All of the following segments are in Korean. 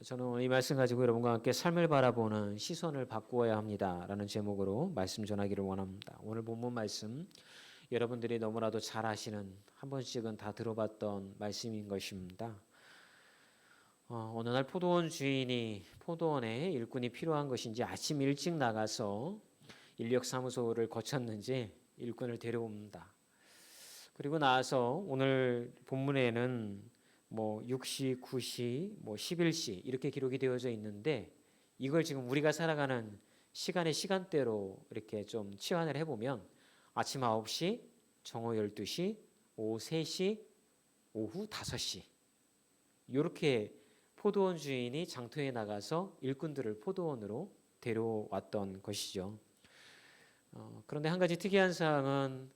저는 오늘 이 말씀 가지고 여러분과 함께 삶을 바라보는 시선을 바꾸어야 합니다라는 제목으로 말씀 전하기를 원합니다. 오늘 본문 말씀 여러분들이 너무나도 잘 아시는 한 번씩은 다 들어봤던 말씀인 것입니다. 어느 날 포도원 주인이 포도원에 일꾼이 필요한 것인지 아침 일찍 나가서 인력사무소를 거쳤는지 일꾼을 데려옵니다. 그리고 나서 오늘 본문에는 6시, 9시, 11시 이렇게 기록이 되어져 있는데 이걸 지금 우리가 살아가는 시간의 시간대로 이렇게 좀 치환을 해보면 아침 9시, 정오 12시, 오후 3시, 오후 5시 이렇게 포도원 주인이 장터에 나가서 일꾼들을 포도원으로 데려왔던 것이죠. 그런데 한 가지 특이한 사항은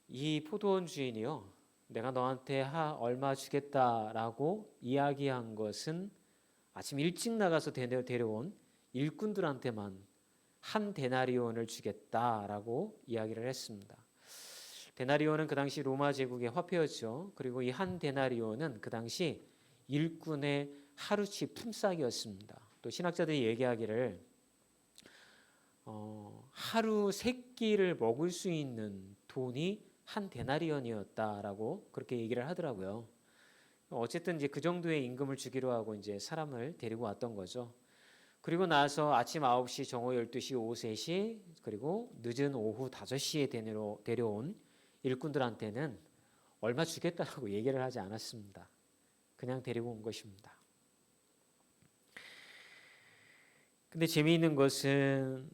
이 포도원 주인이요. 내가 너한테 얼마 주겠다라고 이야기한 것은 아침 일찍 나가서 데려온 일꾼들한테만 한 데나리온을 주겠다라고 이야기를 했습니다. 데나리온은 그 당시 로마 제국의 화폐였죠. 그리고 이 한 데나리온은 그 당시 일꾼의 하루치 품삯이었습니다. 또 신학자들이 얘기하기를 하루 3끼를 먹을 수 있는 돈이 한 데나리온이었다라고 그렇게 얘기를 하더라고요. 어쨌든 이제 그 정도의 임금을 주기로 하고 이제 사람을 데리고 왔던 거죠. 그리고 나서 아침 9시, 정오 12시, 오후 3시, 그리고 늦은 오후 5시에 데려온 일꾼들한테는 얼마 주겠다라고 얘기를 하지 않았습니다. 그냥 데리고 온 것입니다. 근데 재미있는 것은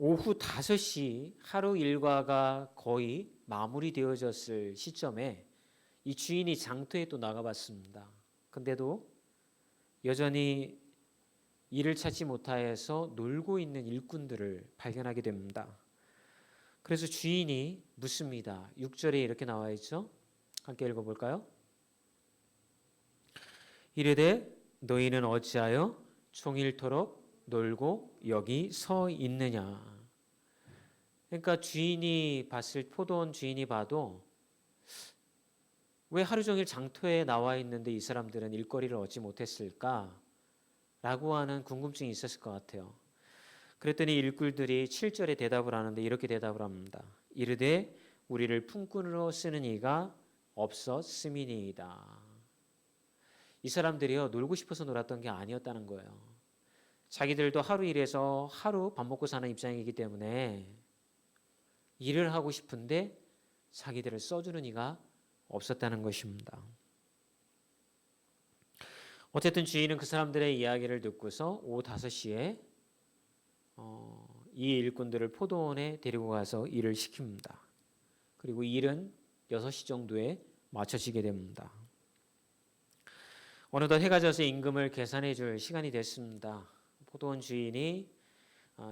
오후 5시 하루 일과가 거의 마무리되어졌을 시점에 이 주인이 장터에 또 나가봤습니다. 근데도 여전히 일을 찾지 못하여서 놀고 있는 일꾼들을 발견하게 됩니다. 그래서 주인이 묻습니다. 6절에 이렇게 나와 있죠. 함께 읽어볼까요? 이르되 너희는 어찌하여 종일토록 놀고 여기 서 있느냐. 그러니까 포도원 주인이 봐도 왜 하루 종일 장터에 나와 있는데 이 사람들은 일거리를 얻지 못했을까? 라고 하는 궁금증이 있었을 것 같아요. 그랬더니 일꾼들이 7절에 대답을 하는데 이렇게 대답을 합니다. 이르되 우리를 품꾼으로 쓰는 이가 없었음이니이다. 이 사람들이요 놀고 싶어서 놀았던 게 아니었다는 거예요. 자기들도 하루 일해서 하루 밥 먹고 사는 입장이기 때문에 일을 하고 싶은데 자기들을 써주는 이가 없었다는 것입니다. 어쨌든 주인은 그 사람들의 이야기를 듣고서 오후 5시에 이 일꾼들을 포도원에 데리고 가서 일을 시킵니다. 그리고 일은 6시 정도에 마쳐지게 됩니다. 어느덧 해가 져서 임금을 계산해 줄 시간이 됐습니다. 포도원 주인이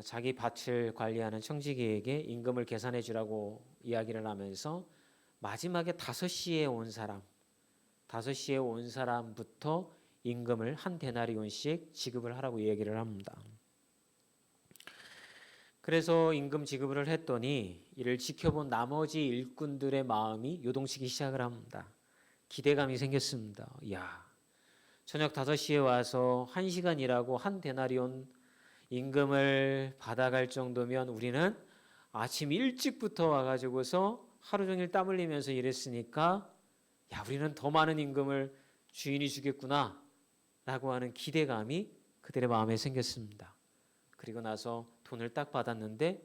자기 밭을 관리하는 청지기에게 임금을 계산해 주라고 이야기를 하면서 마지막에 5시에 온 사람부터 임금을 한 데나리온씩 지급을 하라고 얘기를 합니다. 그래서 임금 지급을 했더니 이를 지켜본 나머지 일꾼들의 마음이 요동치기 시작을 합니다. 기대감이 생겼습니다. 이야, 저녁 5시에 와서 1시간 일하고 한 데나리온 임금을 받아갈 정도면 우리는 아침 일찍부터 와가지고서 하루 종일 땀 흘리면서 일했으니까 야, 우리는 더 많은 임금을 주인이 주겠구나 라고 하는 기대감이 그들의 마음에 생겼습니다. 그리고 나서 돈을 딱 받았는데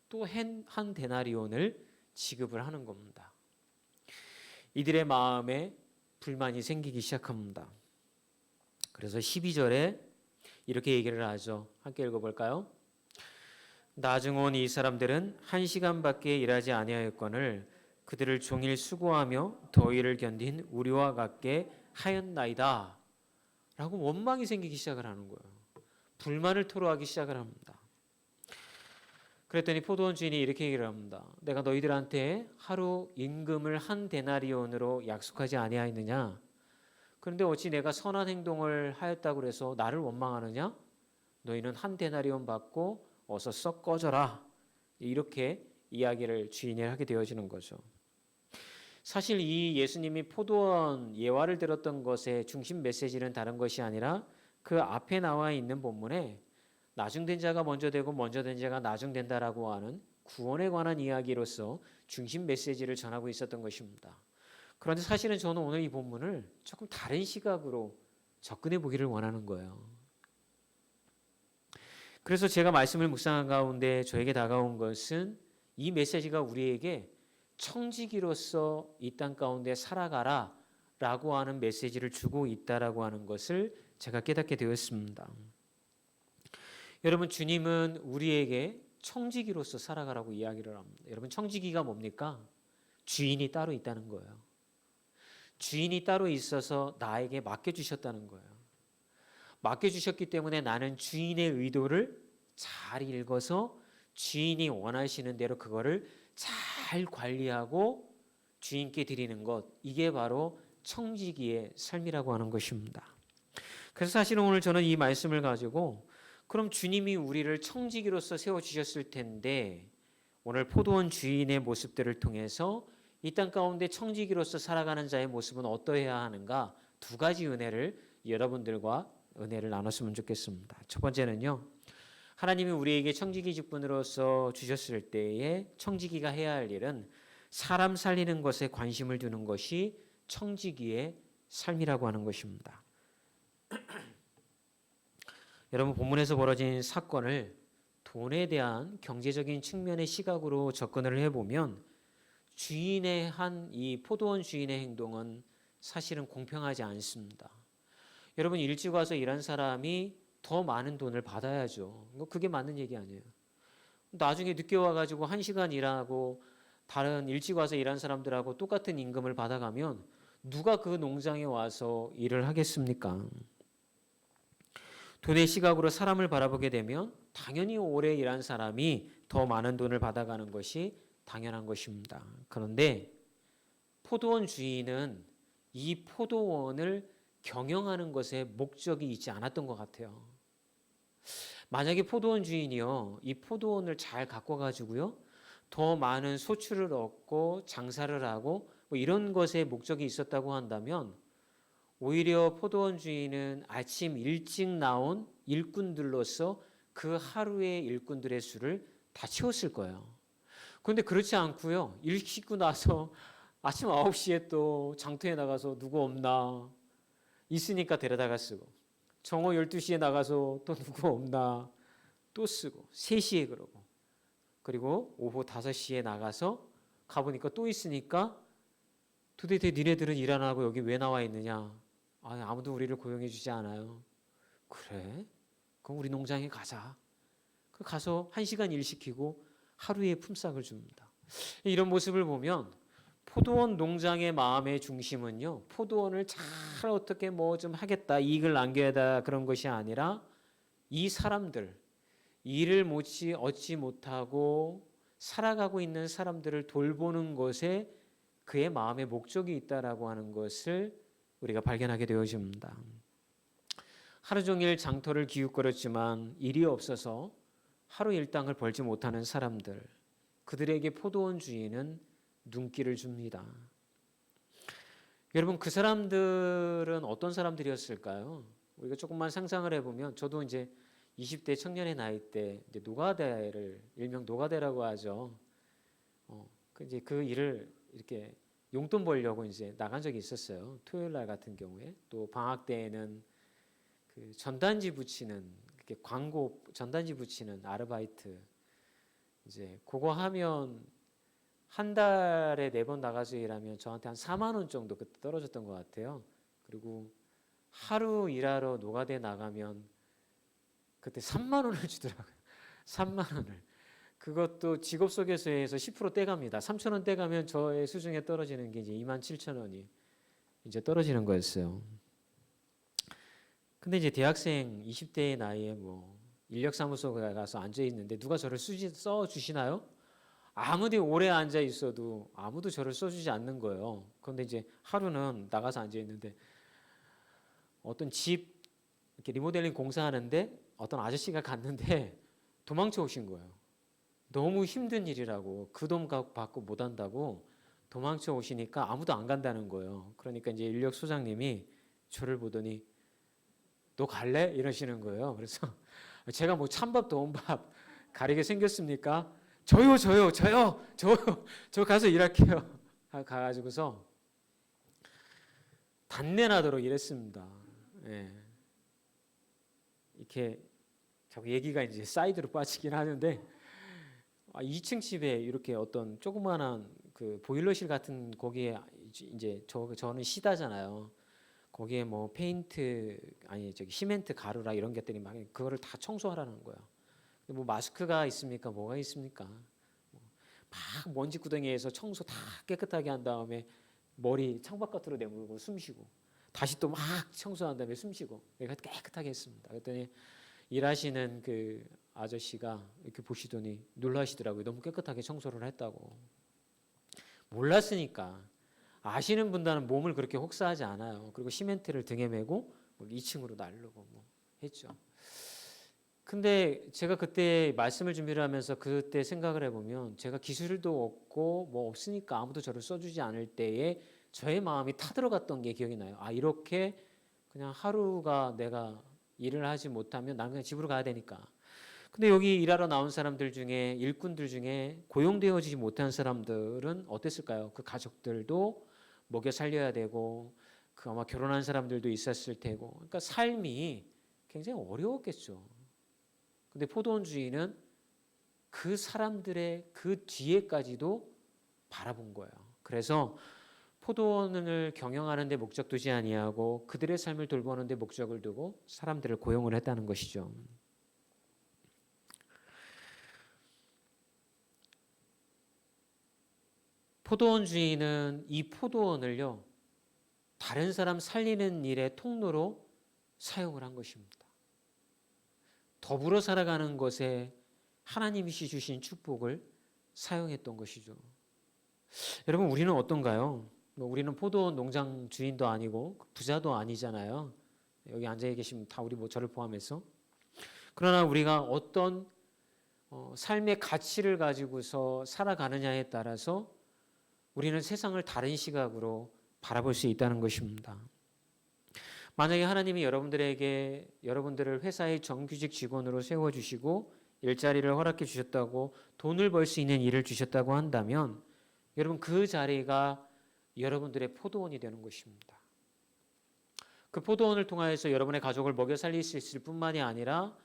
또 한 데나리온을 지급을 하는 겁니다. 이들의 마음에 불만이 생기기 시작합니다. 그래서 12절에 이렇게 얘기를 하죠. 함께 읽어볼까요? 나중 온 이 사람들은 1시간밖에 일하지 아니하였거늘 그들을 종일 수고하며 더위를 견딘 우리와 같게 하였나이다. 라고 원망이 생기기 시작을 하는 거예요. 불만을 토로하기 시작을 합니다. 그랬더니 포도원 주인이 이렇게 얘기를 합니다. 내가 너희들한테 하루 임금을 한 데나리온으로 약속하지 아니하였느냐? 그런데 어찌 내가 선한 행동을 하였다고 해서 나를 원망하느냐? 너희는 한 데나리온 받고 어서 썩 꺼져라. 이렇게 이야기를 주인이 하게 되어지는 거죠. 사실 이 예수님이 포도원 예화를 들었던 것의 중심 메시지는 다른 것이 아니라 그 앞에 나와 있는 본문에 나중된 자가 먼저 되고 먼저 된 자가 나중된다라고 하는 구원에 관한 이야기로서 중심 메시지를 전하고 있었던 것입니다. 그런데 사실은 저는 오늘 이 본문을 조금 다른 시각으로 접근해 보기를 원하는 거예요. 그래서 제가 말씀을 묵상한 가운데 저에게 다가온 것은 이 메시지가 우리에게 청지기로서 이 땅 가운데 살아가라 라고 하는 메시지를 주고 있다라고 하는 것을 제가 깨닫게 되었습니다. 여러분, 주님은 우리에게 청지기로서 살아가라고 이야기를 합니다. 여러분, 청지기가 뭡니까? 주인이 따로 있다는 거예요. 주인이 따로 있어서 나에게 맡겨주셨다는 거예요. 맡겨주셨기 때문에 나는 주인의 의도를 잘 읽어서 주인이 원하시는 대로 그거를 잘 관리하고 주인께 드리는 것, 이게 바로 청지기의 삶이라고 하는 것입니다. 그래서 사실은 오늘 저는 이 말씀을 가지고 그럼 주님이 우리를 청지기로서 세워주셨을 텐데 오늘 포도원 주인의 모습들을 통해서 이 땅 가운데 청지기로서 살아가는 자의 모습은 어떠해야 하는가, 두 가지 은혜를 여러분들과 은혜를 나눴으면 좋겠습니다. 첫 번째는요, 하나님이 우리에게 청지기 직분으로서 주셨을 때에 청지기가 해야 할 일은 사람 살리는 것에 관심을 두는 것이 청지기의 삶이라고 하는 것입니다. 여러분, 본문에서 벌어진 사건을 돈에 대한 경제적인 측면의 시각으로 접근을 해보면 주인의 한 이 포도원 주인의 행동은 사실은 공평하지 않습니다. 여러분, 일찍 와서 일한 사람이 더 많은 돈을 받아야죠. 그게 맞는 얘기 아니에요. 나중에 늦게 와가지고 1시간 일하고 다른 일찍 와서 일한 사람들하고 똑같은 임금을 받아가면 누가 그 농장에 와서 일을 하겠습니까? 돈의 시각으로 사람을 바라보게 되면 당연히 오래 일한 사람이 더 많은 돈을 받아가는 것이 당연한 것입니다. 그런데 포도원 주인은 이 포도원을 경영하는 것에 목적이 있지 않았던 것 같아요. 만약에 포도원 주인이요, 이 포도원을 잘 가꿔가지고요, 더 많은 소출을 얻고 장사를 하고 뭐 이런 것에 목적이 있었다고 한다면 오히려 포도원 주인은 아침 일찍 나온 일꾼들로서 그 하루의 일꾼들의 수를 다 채웠을 거예요. 그런데 그렇지 않고요. 일 씻고 나서 아침 9시에 또 장터에 나가서 누구 없나 있으니까 데려다가 쓰고, 정오 12시에 나가서 또 누구 없나 또 쓰고, 3시에 그러고, 그리고 오후 5시에 나가서 가보니까 또 있으니까 도대체 니네들은 일 안 하고 여기 왜 나와 있느냐? 아무도 우리를 고용해 주지 않아요. 그래? 그럼 우리 농장에 가자. 가서 1시간 일 시키고 하루에 품삯을 줍니다. 이런 모습을 보면 포도원 농장의 마음의 중심은요, 포도원을 잘 어떻게 뭐 좀 하겠다, 이익을 남겨야다 그런 것이 아니라 이 사람들, 일을 얻지 못하고 살아가고 있는 사람들을 돌보는 것에 그의 마음의 목적이 있다라고 하는 것을 우리가 발견하게 되어집니다. 하루 종일 장터를 기웃거렸지만 일이 없어서 하루 일당을 벌지 못하는 사람들, 그들에게 포도원 주인은 눈길을 줍니다. 여러분, 그 사람들은 어떤 사람들이었을까요? 우리가 조금만 상상을 해보면, 저도 이제 20대 청년의 나이 때 이제 노가대를 일명 노가대라고 하죠. 이제 그 일을 이렇게 용돈 벌려고 이제 나간 적이 있었어요. 토요일 날 같은 경우에, 또 방학 때에는 그 전단지 붙이는, 이렇게 광고 전단지 붙이는 아르바이트, 이제 그거 하면 한 달에 4번 나가서 일하면 저한테 한 4만 원 정도 그때 떨어졌던 것 같아요. 그리고 하루 일하러 노가대 나가면 그때 3만 원을 주더라고요. 3만 원을. 그것도 직업소개서에서 10% 떼갑니다. 3천 원 떼가면 저의 수중에 떨어지는 게 이제 2만 7천 원이 이제 떨어지는 거였어요. 근데 이제 대학생 20대의 나이에 뭐 인력사무소에 가서 앉아 있는데 누가 저를 써 주시나요? 아무리 오래 앉아 있어도 아무도 저를 써주지 않는 거예요. 그런데 이제 하루는 나가서 앉아 있는데 어떤 집 이렇게 리모델링 공사하는데 어떤 아저씨가 갔는데 도망쳐 오신 거예요. 너무 힘든 일이라고, 그 돈 받고 못 한다고 도망쳐 오시니까 아무도 안 간다는 거예요. 그러니까 이제 인력 소장님이 저를 보더니 너 갈래? 이러시는 거예요. 그래서 제가 뭐 찬밥 더운 밥 가리게 생겼습니까? 저요. 저 가서 일할게요. 가가지고서 단내나도록 일했습니다. 예. 이렇게 자꾸 얘기가 이제 사이드로 빠지긴 하는데 2층 집에 이렇게 어떤 조그마한 그 보일러실 같은 거기에 이제 저는 시다잖아요. 거기에 뭐 페인트 아니 저기 시멘트 가루라 이런 것들이 막 그거를 다 청소하라는 거예요. 뭐 마스크가 있습니까? 뭐가 있습니까? 막 먼지 구덩이에서 청소 다 깨끗하게 한 다음에 머리 창밖 끝으로 내밀고 숨쉬고 다시 또 막 청소한 다음에 숨쉬고 내가 깨끗하게 했습니다. 그랬더니 일하시는 그 아저씨가 이렇게 보시더니 놀라시더라고요. 너무 깨끗하게 청소를 했다고. 몰랐으니까. 아시는 분들은 몸을 그렇게 혹사하지 않아요. 그리고 시멘트를 등에 메고 2층으로 나르고 뭐 했죠. 근데 제가 그때 말씀을 준비를 하면서 그때 생각을 해보면 제가 기술도 없고 뭐 없으니까 아무도 저를 써주지 않을 때에 저의 마음이 타들어갔던 게 기억이 나요. 아, 이렇게 그냥 하루가 내가 일을 하지 못하면 나는 그냥 집으로 가야 되니까. 근데 여기 일하러 나온 사람들 중에 일꾼들 중에 고용되어지지 못한 사람들은 어땠을까요? 그 가족들도 먹여 살려야 되고 그 아마 결혼한 사람들도 있었을 테고 그러니까 삶이 굉장히 어려웠겠죠. 근데 포도원 주인은 그 사람들의 그 뒤에까지도 바라본 거예요. 그래서 포도원을 경영하는 데 목적 두지 아니하고 그들의 삶을 돌보는 데 목적을 두고 사람들을 고용을 했다는 것이죠. 포도원 주인은 이 포도원을요 다른 사람 살리는 일의 통로로 사용을 한 것입니다. 더불어 살아가는 것에 하나님이 주신 축복을 사용했던 것이죠. 여러분 우리는 어떤가요? 우리는 포도원 농장 주인도 아니고 부자도 아니잖아요. 여기 앉아 계시면 다 우리 저를 포함해서. 그러나 우리가 어떤 삶의 가치를 가지고서 살아가느냐에 따라서 우리는 세상을 다른 시각으로 바라볼 수 있다는 것입니다. 만약에 하나님이 여러분들을 회사의 정규직 직원으로 세워주시고 일자리를 허락해 주셨다고 돈을 벌 수 있는 일을 주셨다고 한다면 여러분 그 자리가 여러분들의 포도원이 되는 것입니다. 그 포도원을 통하여서 여러분의 가족을 먹여 살릴 수 있을 뿐만이 아니라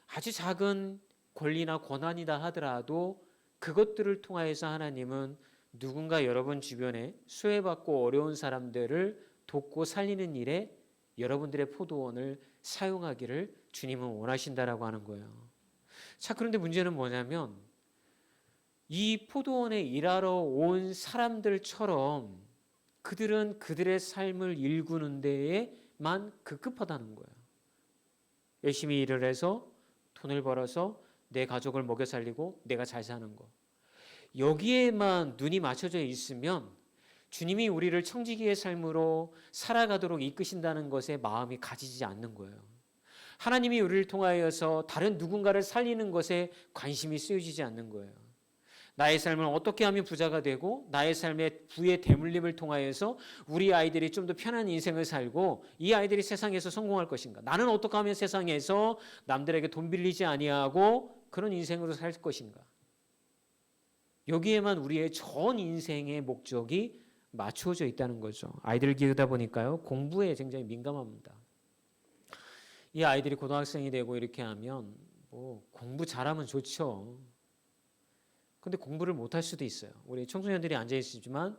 아주 작은 권리나 권한이다 하더라도 그것들을 통하여서 하나님은 누군가 여러분 주변에 수혜받고 어려운 사람들을 돕고 살리는 일에 여러분들의 포도원을 사용하기를 주님은 원하신다라고 하는 거예요. 자, 그런데 문제는 뭐냐면 이 포도원에 일하러 온 사람들처럼 그들은 그들의 삶을 일구는 데에만 급급하다는 거예요. 열심히 일을 해서 돈을 벌어서 내 가족을 먹여 살리고 내가 잘 사는 거. 여기에만 눈이 맞춰져 있으면 주님이 우리를 청지기의 삶으로 살아가도록 이끄신다는 것에 마음이 가지지 않는 거예요. 하나님이 우리를 통하여서 다른 누군가를 살리는 것에 관심이 쓰여지지 않는 거예요. 나의 삶을 어떻게 하면 부자가 되고 나의 삶의 부의 대물림을 통하여서 우리 아이들이 좀 더 편한 인생을 살고 이 아이들이 세상에서 성공할 것인가? 나는 어떻게 하면 세상에서 남들에게 돈 빌리지 아니하고 그런 인생으로 살 것인가? 여기에만 우리의 전 인생의 목적이 맞추어져 있다는 거죠. 아이들을 키우다 보니까요 공부에 굉장히 민감합니다. 이 아이들이 고등학생이 되고 이렇게 하면 뭐 공부 잘하면 좋죠. 근데 공부를 못할 수도 있어요. 우리 청소년들이 앉아 있지만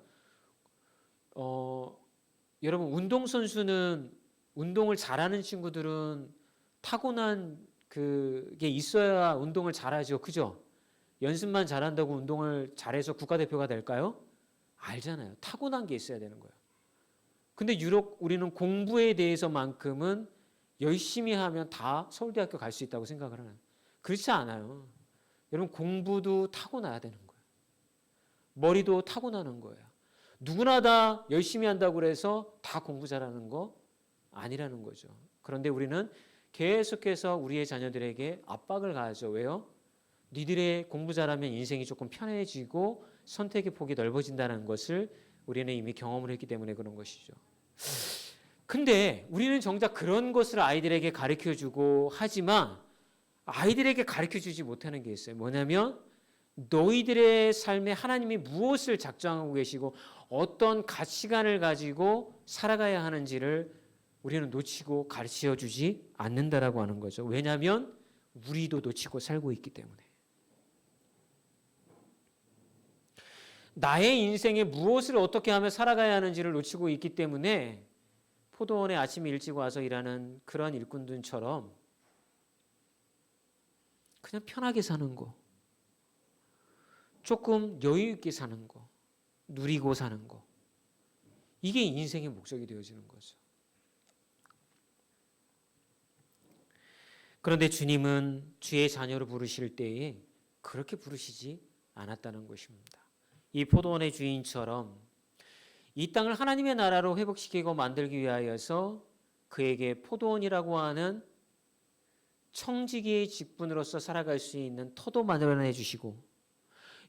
여러분 운동선수는 운동을 잘하는 친구들은 타고난 그게 있어야 운동을 잘하죠. 그죠? 연습만 잘한다고 운동을 잘해서 국가대표가 될까요? 알잖아요. 타고난 게 있어야 되는 거예요. 근데 유독 우리는 공부에 대해서만큼은 열심히 하면 다 서울대학교 갈 수 있다고 생각을 하나요? 그렇지 않아요. 여러분 공부도 타고나야 되는 거예요. 머리도 타고나는 거예요. 누구나 다 열심히 한다고 해서 다 공부 잘하는 거 아니라는 거죠. 그런데 우리는 계속해서 우리의 자녀들에게 압박을 가하죠. 왜요? 니들의 공부 잘하면 인생이 조금 편해지고 선택의 폭이 넓어진다는 것을 우리는 이미 경험을 했기 때문에 그런 것이죠. 근데 우리는 정작 그런 것을 아이들에게 가르쳐주고 하지만 아이들에게 가르쳐주지 못하는 게 있어요. 뭐냐면 너희들의 삶에 하나님이 무엇을 작정하고 계시고 어떤 가치관을 가지고 살아가야 하는지를 우리는 놓치고 가르쳐주지 않는다라고 하는 거죠. 왜냐하면 우리도 놓치고 살고 있기 때문에. 나의 인생에 무엇을 어떻게 하며 살아가야 하는지를 놓치고 있기 때문에 포도원에 아침에 일찍 와서 일하는 그런 일꾼들처럼 그냥 편하게 사는 거, 조금 여유 있게 사는 거, 누리고 사는 거, 이게 인생의 목적이 되어지는 거죠. 그런데 주님은 주의 자녀로 부르실 때에 그렇게 부르시지 않았다는 것입니다. 이 포도원의 주인처럼 이 땅을 하나님의 나라로 회복시키고 만들기 위하여서 그에게 포도원이라고 하는 청지기의 직분으로서 살아갈 수 있는 터도 마련해 주시고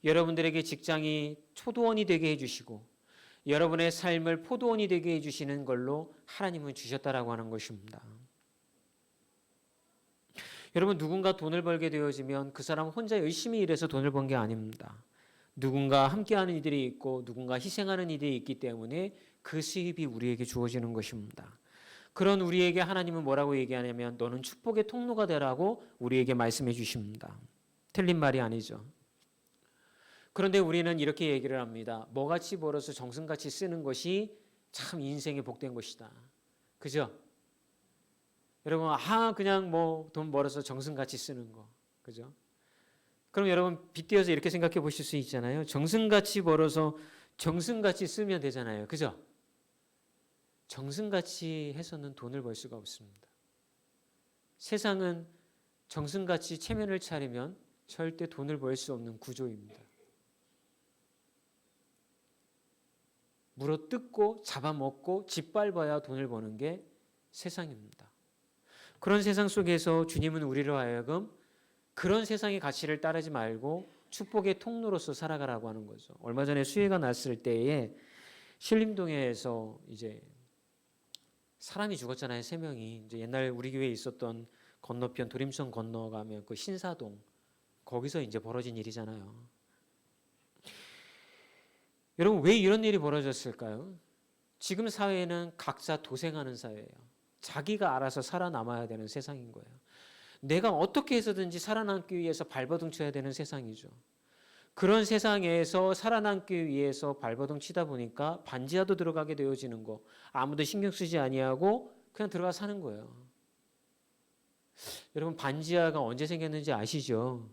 여러분들에게 직장이 포도원이 되게 해주시고 여러분의 삶을 포도원이 되게 해주시는 걸로 하나님은 주셨다라고 하는 것입니다. 여러분, 누군가 돈을 벌게 되어지면 그 사람 혼자 열심히 일해서 돈을 번 게 아닙니다. 누군가 함께하는 이들이 있고 누군가 희생하는 이들이 있기 때문에 그 수입이 우리에게 주어지는 것입니다. 그런 우리에게 하나님은 뭐라고 얘기하냐면 너는 축복의 통로가 되라고 우리에게 말씀해 주십니다. 틀린 말이 아니죠. 그런데 우리는 이렇게 얘기를 합니다. 뭐같이 벌어서 정승같이 쓰는 것이 참 인생의 복된 것이다. 그죠? 여러분, 그냥 뭐 돈 벌어서 정승같이 쓰는 거. 그죠? 그럼 여러분 빗대어서 이렇게 생각해 보실 수 있잖아요. 정승같이 벌어서 정승같이 쓰면 되잖아요. 그죠? 정승같이 해서는 돈을 벌 수가 없습니다. 세상은 정승같이 체면을 차리면 절대 돈을 벌 수 없는 구조입니다. 물어뜯고 잡아먹고 짓밟아야 돈을 버는 게 세상입니다. 그런 세상 속에서 주님은 우리로 하여금 그런 세상의 가치를 따르지 말고 축복의 통로로서 살아가라고 하는 거죠. 얼마 전에 수해가 났을 때에 신림동에서 이제 사람이 죽었잖아요. 3명이. 이제 옛날 우리 교회에 있었던 건너편 도림선 건너가면 그 신사동 거기서 이제 벌어진 일이잖아요. 여러분, 왜 이런 일이 벌어졌을까요? 지금 사회는 각자 도생하는 사회예요. 자기가 알아서 살아남아야 되는 세상인 거예요. 내가 어떻게 해서든지 살아남기 위해서 발버둥 쳐야 되는 세상이죠. 그런 세상에서 살아남기 위해서 발버둥 치다 보니까 반지하도 들어가게 되어지는 거, 아무도 신경 쓰지 아니하고 그냥 들어가 사는 거예요. 여러분, 반지하가 언제 생겼는지 아시죠?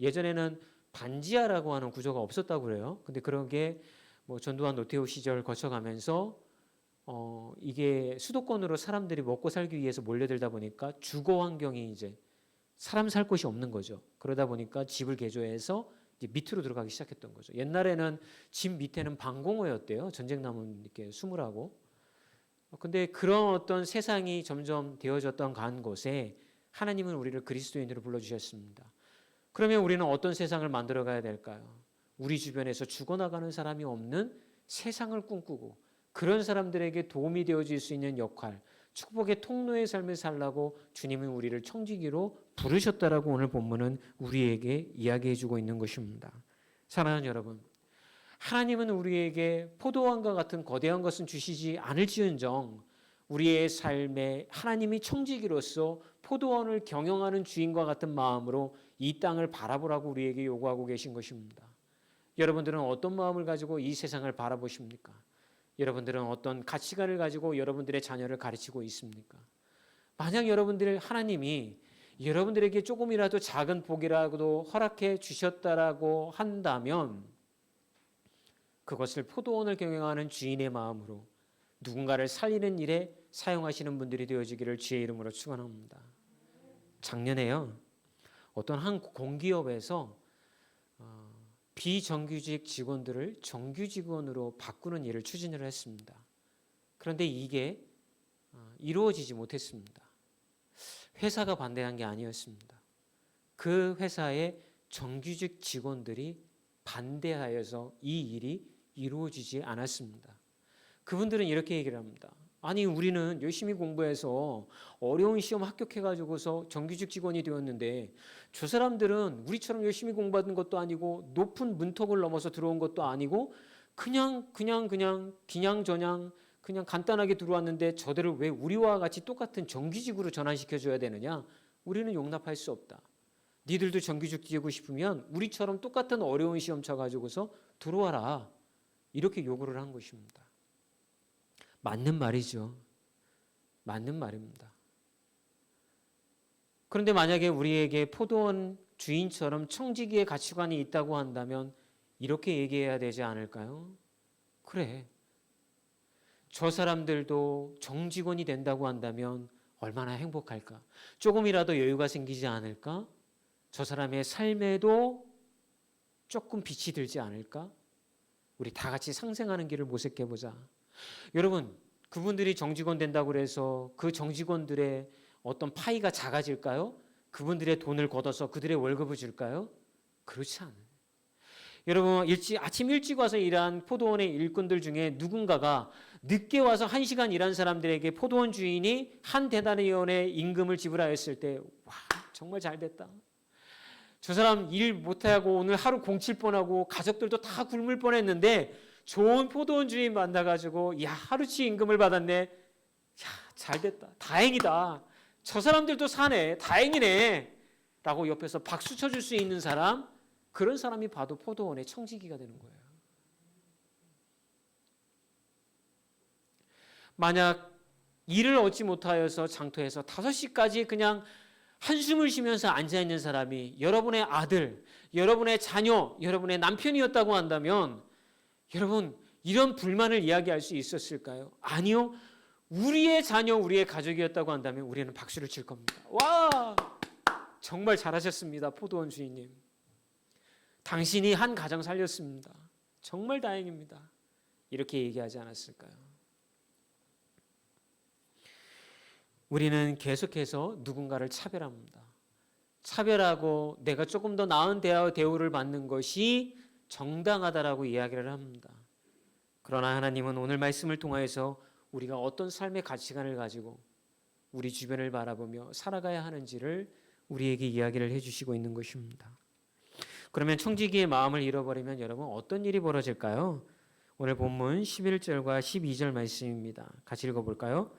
예전에는 반지하라고 하는 구조가 없었다고 그래요. 근데 그런 게 뭐 전두환 노태우 시절 거쳐가면서 이게 수도권으로 사람들이 먹고 살기 위해서 몰려들다 보니까 주거 환경이 이제 사람 살 곳이 없는 거죠. 그러다 보니까 집을 개조해서 이제 밑으로 들어가기 시작했던 거죠. 옛날에는 집 밑에는 방공호였대요. 전쟁 남은 이렇게 수물하고. 근데 그런 어떤 세상이 점점 되어졌던 간 곳에 하나님은 우리를 그리스도인으로 불러주셨습니다. 그러면 우리는 어떤 세상을 만들어 가야 될까요? 우리 주변에서 죽어나가는 사람이 없는 세상을 꿈꾸고 그런 사람들에게 도움이 되어질 수 있는 역할, 축복의 통로의 삶을 살라고 주님은 우리를 청지기로 부르셨다라고 오늘 본문은 우리에게 이야기해 주고 있는 것입니다. 사랑하는 여러분, 하나님은 우리에게 포도원과 같은 거대한 것은 주시지 않을지언정 우리의 삶에 하나님이 청지기로서 포도원을 경영하는 주인과 같은 마음으로 이 땅을 바라보라고 우리에게 요구하고 계신 것입니다. 여러분들은 어떤 마음을 가지고 이 세상을 바라보십니까? 여러분들은 어떤 가치관을 가지고 여러분들의 자녀를 가르치고 있습니까? 만약 하나님이 여러분들에게 조금이라도 작은 복이라도 허락해 주셨다라고 한다면 그것을 포도원을 경영하는 주인의 마음으로 누군가를 살리는 일에 사용하시는 분들이 되어지기를 주의 이름으로 축원합니다. 작년에요. 어떤 한 공기업에서 비정규직 직원들을 정규 직원으로 바꾸는 일을 추진을 했습니다. 그런데 이게 이루어지지 못했습니다. 회사가 반대한 게 아니었습니다. 그 회사의 정규직 직원들이 반대하여서 이 일이 이루어지지 않았습니다. 그분들은 이렇게 얘기를 합니다. 아니 우리는 열심히 공부해서 어려운 시험 합격해가지고서 정규직 직원이 되었는데 저 사람들은 우리처럼 열심히 공부하는 것도 아니고 높은 문턱을 넘어서 들어온 것도 아니고 그냥 기냥저냥 그냥 간단하게 들어왔는데 저들을 왜 우리와 같이 똑같은 정규직으로 전환시켜줘야 되느냐? 우리는 용납할 수 없다. 니들도 정규직 되고 싶으면 우리처럼 똑같은 어려운 시험 쳐가지고서 들어와라. 이렇게 요구를 한 것입니다. 맞는 말이죠. 맞는 말입니다. 그런데 만약에 우리에게 포도원 주인처럼 청지기의 가치관이 있다고 한다면 이렇게 얘기해야 되지 않을까요? 그래. 저 사람들도 정직원이 된다고 한다면 얼마나 행복할까? 조금이라도 여유가 생기지 않을까? 저 사람의 삶에도 조금 빛이 들지 않을까? 우리 다 같이 상생하는 길을 모색해 보자. 여러분, 그분들이 정직원 된다고 해서 그 정직원들의 어떤 파이가 작아질까요? 그분들의 돈을 걷어서 그들의 월급을 줄까요? 그렇지 않아요. 여러분, 아침 일찍 와서 일한 포도원의 일꾼들 중에 누군가가 늦게 와서 1시간 일한 사람들에게 포도원 주인이 한 데나리온의 임금을 지불하였을 때, 와, 정말 잘 됐다. 저 사람 일 못하고 오늘 하루 공칠 뻔하고 가족들도 다 굶을 뻔했는데 좋은 포도원 주인 만나가지고 야, 하루치 임금을 받았네. 야, 잘 됐다. 다행이다. 저 사람들도 사네. 다행이네. 라고 옆에서 박수 쳐줄 수 있는 사람, 그런 사람이 봐도 포도원의 청지기가 되는 거예요. 만약 일을 얻지 못하여서 장터에서 5시까지 그냥 한숨을 쉬면서 앉아있는 사람이 여러분의 아들, 여러분의 자녀, 여러분의 남편이었다고 한다면 여러분 이런 불만을 이야기할 수 있었을까요? 아니요. 우리의 자녀, 우리의 가족이었다고 한다면 우리는 박수를 칠 겁니다. 와! 정말 잘하셨습니다. 포도원 주인님. 당신이 한 가정 살렸습니다. 정말 다행입니다. 이렇게 얘기하지 않았을까요? 우리는 계속해서 누군가를 차별합니다. 차별하고 내가 조금 더 나은 대우를 받는 것이 정당하다라고 이야기를 합니다. 그러나 하나님은 오늘 말씀을 통하여서 우리가 어떤 삶의 가치관을 가지고 우리 주변을 바라보며 살아가야 하는지를 우리에게 이야기를 해주시고 있는 것입니다. 그러면 청지기의 마음을 잃어버리면 여러분 어떤 일이 벌어질까요? 오늘 본문 11절과 12절 말씀입니다. 같이 읽어볼까요?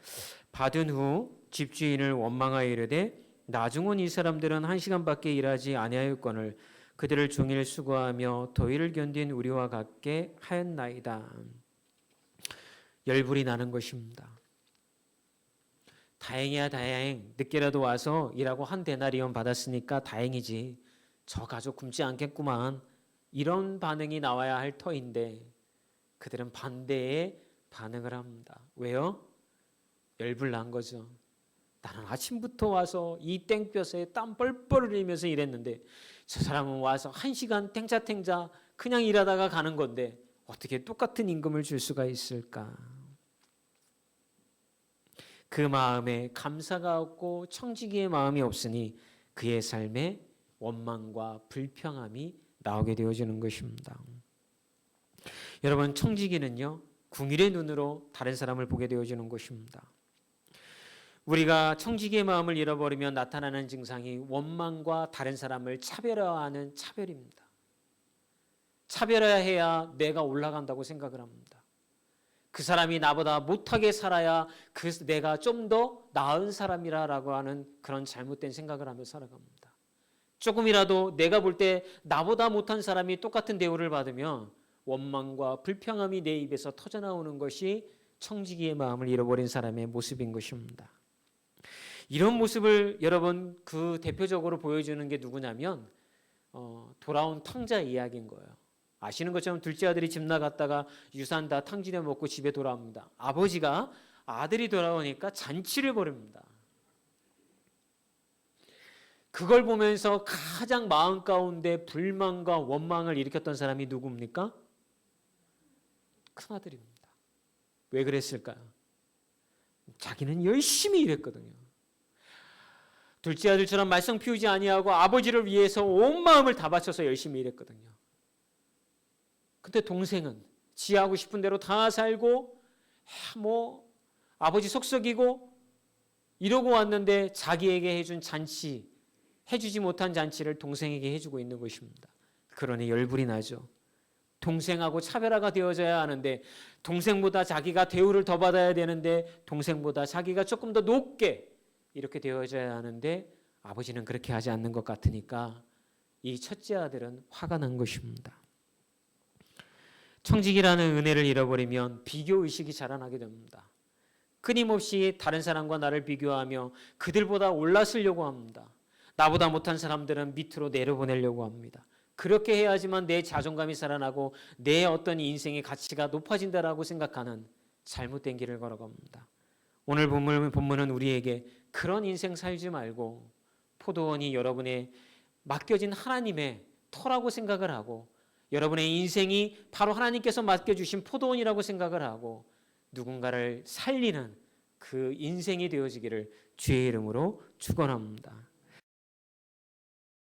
받은 후 집주인을 원망하여 이르되 나중은 이 사람들은 1시간밖에 일하지 아니하였거늘 그들을 종일 수고하며 더위를 견딘 우리와 같게 하였나이다. 열불이 나는 것입니다. 다행이야 다행. 늦게라도 와서 일하고 한 데나리온 받았으니까 다행이지. 저 가족 굶지 않겠구만. 이런 반응이 나와야 할 터인데 그들은 반대의 반응을 합니다. 왜요? 열불 난 거죠. 나는 아침부터 와서 이 땡볕에 땀 뻘뻘 흘리면서 일했는데 저 사람은 와서 1시간 탱자탱자 그냥 일하다가 가는 건데 어떻게 똑같은 임금을 줄 수가 있을까? 그 마음에 감사가 없고 청지기의 마음이 없으니 그의 삶에 원망과 불평함이 나오게 되어지는 것입니다. 여러분, 청지기는요, 궁일의 눈으로 다른 사람을 보게 되어지는 것입니다. 우리가 청지기의 마음을 잃어버리면 나타나는 증상이 원망과 다른 사람을 차별화하는 차별입니다. 차별화해야 내가 올라간다고 생각을 합니다. 그 사람이 나보다 못하게 살아야 내가 좀 더 나은 사람이라고 하는 그런 잘못된 생각을 하며 살아갑니다. 조금이라도 내가 볼 때 나보다 못한 사람이 똑같은 대우를 받으면 원망과 불평함이 내 입에서 터져나오는 것이 청지기의 마음을 잃어버린 사람의 모습인 것입니다. 이런 모습을 여러분 그 대표적으로 보여주는 게 누구냐면 돌아온 탕자 이야기인 거예요. 아시는 것처럼 둘째 아들이 집 나갔다가 유산 다 탕진해 먹고 집에 돌아옵니다. 아버지가 아들이 돌아오니까 잔치를 벌입니다. 그걸 보면서 가장 마음 가운데 불만과 원망을 일으켰던 사람이 누굽니까? 큰아들입니다. 왜 그랬을까요? 자기는 열심히 일했거든요. 둘째 아들처럼 말썽 피우지 아니하고 아버지를 위해서 온 마음을 다 바쳐서 열심히 일했거든요. 근데 동생은 지하고 싶은 대로 다 살고 아버지 속썩이고 이러고 왔는데 자기에게 해준 잔치, 해주지 못한 잔치를 동생에게 해주고 있는 것입니다. 그러니 열불이 나죠. 동생하고 차별화가 되어져야 하는데 동생보다 자기가 대우를 더 받아야 되는데 동생보다 자기가 조금 더 높게 이렇게 되어져야 하는데 아버지는 그렇게 하지 않는 것 같으니까 이 첫째 아들은 화가 난 것입니다. 청직이라는 은혜를 잃어버리면 비교의식이 자라나게 됩니다. 끊임없이 다른 사람과 나를 비교하며 그들보다 올라서려고 합니다. 나보다 못한 사람들은 밑으로 내려보내려고 합니다. 그렇게 해야지만 내 자존감이 살아나고 내 어떤 인생의 가치가 높아진다라고 생각하는 잘못된 길을 걸어갑니다. 오늘 본문은 우리에게 그런 인생 살지 말고 포도원이 여러분의 맡겨진 하나님의 터라고 생각을 하고 여러분의 인생이 바로 하나님께서 맡겨주신 포도원이라고 생각을 하고 누군가를 살리는 그 인생이 되어지기를 주의 이름으로 축원합니다.